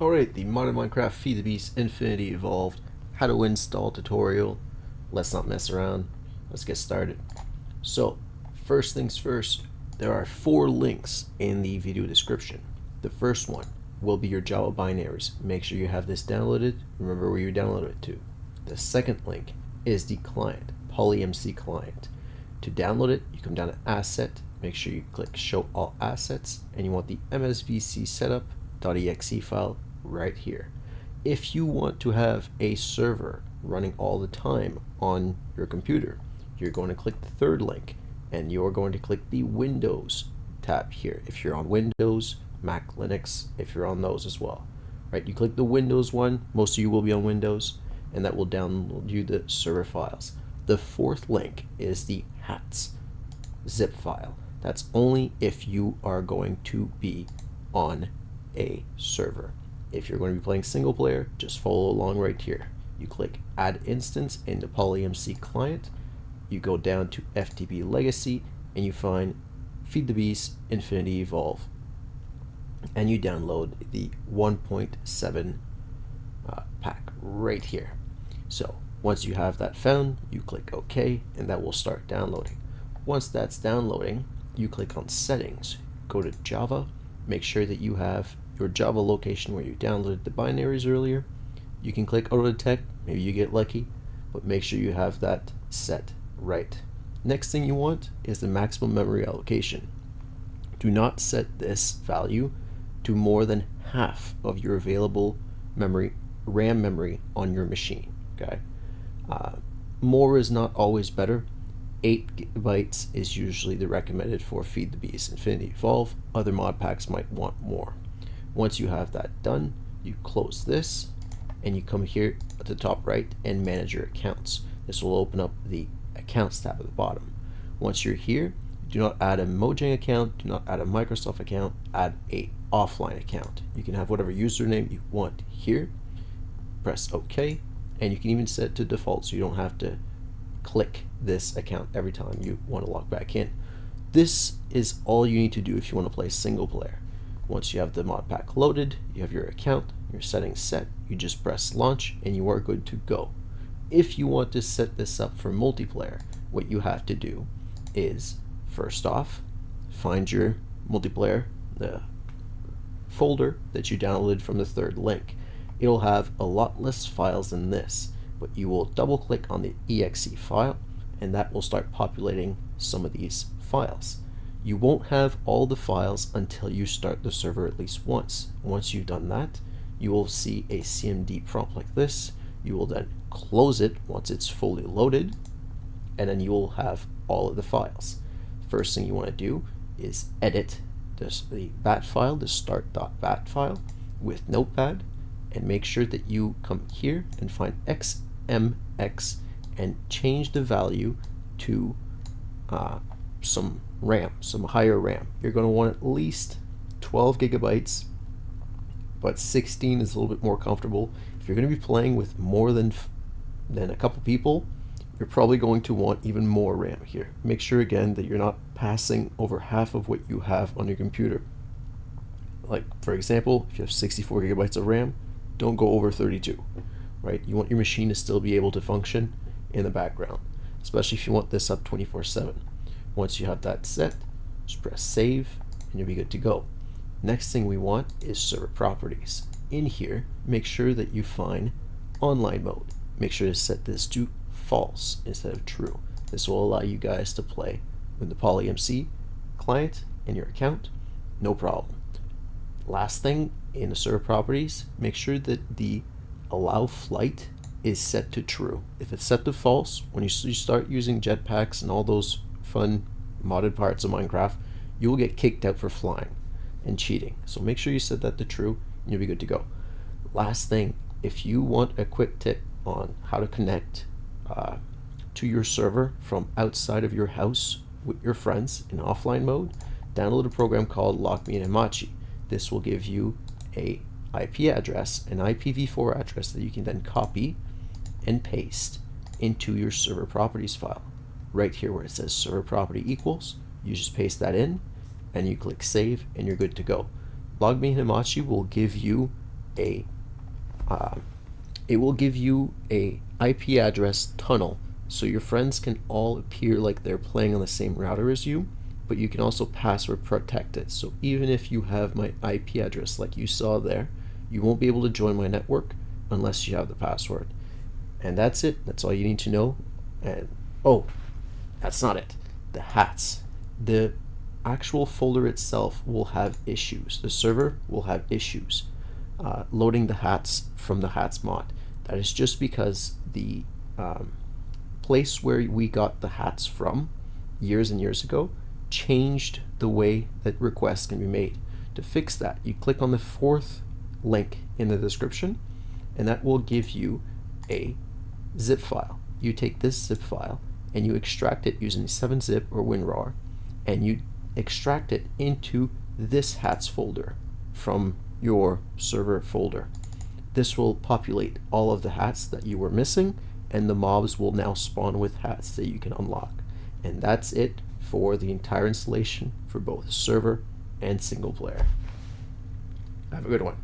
Alright, the Modern Minecraft Feed the Beast Infinity Evolved how to install tutorial. Let's not mess around. Let's get started. So, first things first, there are 4 links in the video description. The first one will be your Java binaries. Make sure you have this downloaded. Remember where you downloaded it to. The second link is the client, PolyMC client. To download it, you come down to Asset. Make sure you click Show All Assets, and you want the MSVC setup.exe file right here. If you want to have a server running all the time on your computer, you're going to click the third link, and you're going to click the Windows tab here. If you're on Windows, Mac, Linux, if you're on those as well, right? You click the Windows one. Most of you will be on Windows, and that will download you the server files. The fourth link is the hats zip file. That's only if you are going to be on a server. If you're going to be playing single player, just follow along right here. You click Add Instance in the PolyMC client. You go down to FTB Legacy, and you find Feed the Beast Infinity Evolve, and you download the 1.7 pack right here. So once you have that found, you click OK, and that will start downloading. Once that's downloading, you click on Settings, go to Java, make sure that you have your Java location where you downloaded the binaries earlier. You can click Auto Detect, maybe you get lucky, but make sure you have that set right. Next thing you want is the maximum memory allocation. Do not set this value to more than half of your available memory, RAM memory on your machine. Okay, more is not always better. 8 GB is usually the recommended for Feed the Beast Infinity Evolve. Other mod packs might want more. Once you have that done, you close this, and you come here at the top right and manage your accounts. This will open up the accounts tab at the bottom. Once you're here, do not add a Mojang account, do not add a Microsoft account, add a offline account. You can have whatever username you want here. Press OK, and you can even set it to default so you don't have to click this account every time you want to log back in. This is all you need to do if you want to play single player. Once you have the mod pack loaded, you have your account, your settings set, you just press launch and you are good to go. If you want to set this up for multiplayer, what you have to do is, first off, find your multiplayer, the folder that you downloaded from the third link. It'll have a lot less files than this, but you will double click on the exe file, and that will start populating some of these files. You won't have all the files until you start the server at least once. Once you've done that, you will see a CMD prompt like this. You will then close it once it's fully loaded, and then you will have all of the files. First thing you want to do is edit the bat file, the start.bat file with Notepad, and make sure that you come here and find XMX and change the value to some RAM, some higher RAM. You're going to want at least 12 gigabytes, but 16 is a little bit more comfortable. If you're going to be playing with more than a couple people, you're probably going to want even more RAM here. Make sure again that you're not passing over half of what you have on your computer. Like for example, if you have 64 gigabytes of RAM, don't go over 32, right? You want your machine to still be able to function in the background, especially if you want this up 24/7. Once you have that set, just press save and you'll be good to go. Next thing we want is server properties. In here, make sure that you find online mode. Make sure to set this to false instead of true. This will allow you guys to play with the PolyMC client in your account, no problem. Last thing, in the server properties, make sure that the allow flight is set to true. If it's set to false, when you start using jetpacks and all those fun modded parts of Minecraft, you will get kicked out for flying and cheating. So make sure you set that to true and you'll be good to go. Last thing, if you want a quick tip on how to connect to your server from outside of your house with your friends in offline mode, download a program called LogMeInHamachi. This will give you a IP address, an IPv4 address that you can then copy and paste into your server properties file. Right here where it says server property equals, you just paste that in and you click save and you're good to go. LogMeInHamachi will give you a it will give you a IP address tunnel, so your friends can all appear like they're playing on the same router as you, but you can also password protect it. So even if you have my IP address like you saw there, you won't be able to join my network unless you have the password. And that's it. That's all you need to know. And oh, that's not it. The hats. The actual folder itself will have issues. The server will have issues loading the hats from the hats mod. That is just because the place where we got the hats from years and years ago changed the way that requests can be made. To fix that, you click on the fourth link in the description, and that will give you a zip file. You take this zip file and you extract it using 7-zip or WinRAR, and you extract it into this hats folder from your server folder. This will populate all of the hats that you were missing, and the mobs will now spawn with hats that you can unlock. And that's it for the entire installation for both server and single player. Have a good one.